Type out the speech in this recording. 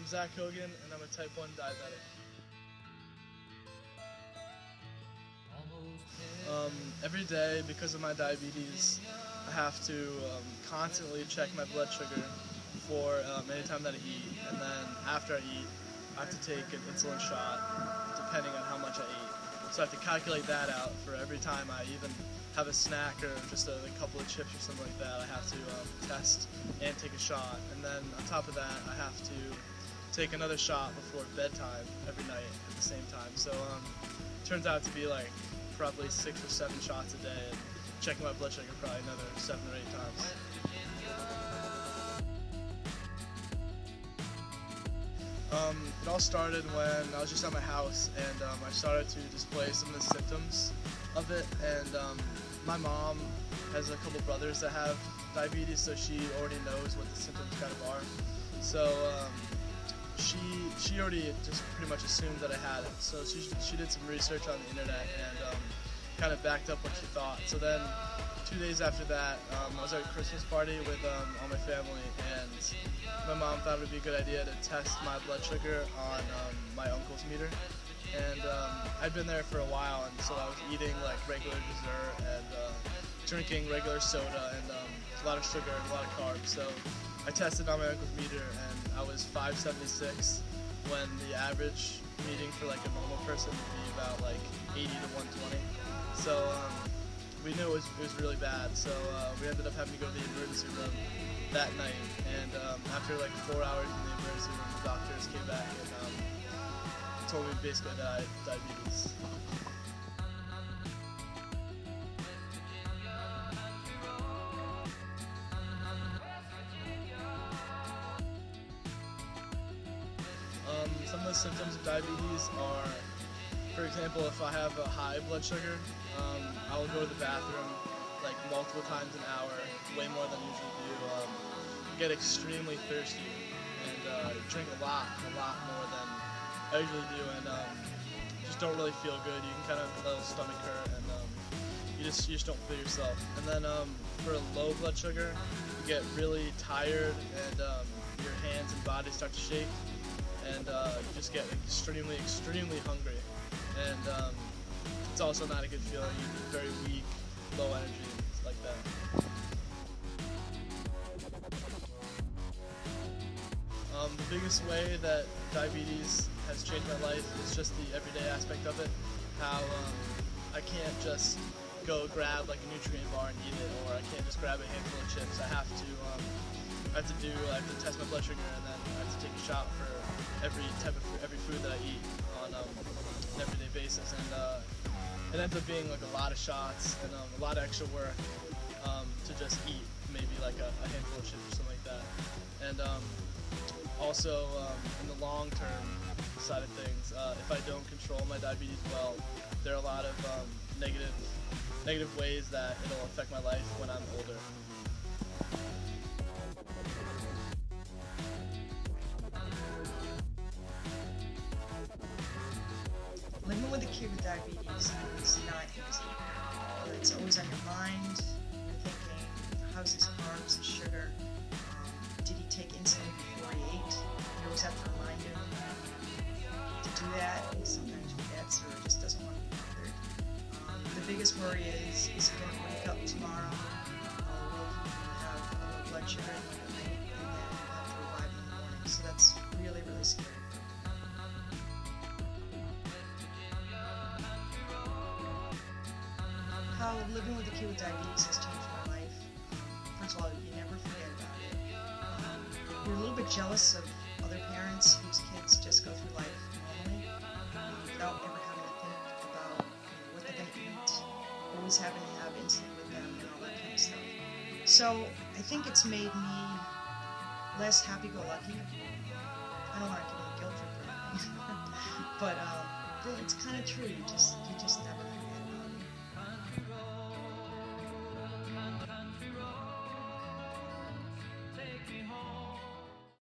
I'm Zach Hogan, and I'm a type 1 diabetic. Every day, because of my diabetes, I have to constantly check my blood sugar before any time that I eat, and then after I eat, I have to take an insulin shot depending on how much I eat. So I have to calculate that out for every time I even have a snack or just a couple of chips or something like that. I have to test and take a shot, and then on top of that, I have to take another shot before bedtime every night at the same time. So it turns out to be like probably 6 or 7 shots a day, and checking my blood sugar probably another 7 or 8 times. It all started when I was just at my house, and I started to display some of the symptoms of it. And my mom has a couple brothers that have diabetes, so she already knows what the symptoms kind of are. So she already just pretty much assumed that I had it. So she did some research on the internet and kind of backed up what she thought. So then 2 days after that, I was at a Christmas party with all my family, and my mom thought it would be a good idea to test my blood sugar on my uncle's meter. And I'd been there for a while, and so I was eating like regular dessert and drinking regular soda and a lot of sugar and a lot of carbs. So I tested on my uncle's meter, and I was 576 when the average reading for like a normal person would be about like 80 to 120. So we knew it was really bad. So we ended up having to go to the emergency room that night. And after like 4 hours in the emergency room, the doctors came back and told me basically that I had diabetes. Some of the symptoms of diabetes are, for example, if I have a high blood sugar, I will go to the bathroom like multiple times an hour, way more than I usually do. Get extremely thirsty and drink a lot more than I usually do, and just don't really feel good. You can kind of feel a stomach hurt, and you just don't feel yourself. And then for low blood sugar, you get really tired, and your hands and body start to shake, and you just get extremely hungry. And it's also not a good feeling. You're very weak, low energy, like that. The biggest way that diabetes has changed my life is just the everyday aspect of it. How I can't just go grab like a nutrient bar and eat it, or I can't just grab a handful of chips. I have to test my blood sugar, and then I have to take a shot for every food that I eat on an everyday basis. And it ends up being like a lot of shots and a lot of extra work to just eat maybe like a handful of chips or something like that. And also, in the long-term side of things, if I don't control my diabetes well, there are a lot of negative ways that it'll affect my life when I'm older. Living with a kid with diabetes is not easy. It's always on your mind. You're thinking, how's his carbs and sugar? Did he take insulin before he ate? You always have to remind him to do that. He sometimes forgets or just doesn't want to be bothered. The biggest worry is he going to wake up tomorrow? Will he have low blood sugar in the night and then have to revive in the morning? So that's really scary. How living with a kid with diabetes has changed my life. First of all, you never forget about it. You're a little bit jealous of other parents whose kids just go through life normally without ever having to think about what they're going to eat, always having to have insulin with them and all that kind of stuff. So I think it's made me less happy-go-lucky. I don't want to give you a guilt trip or anything, but it's kind of true. You just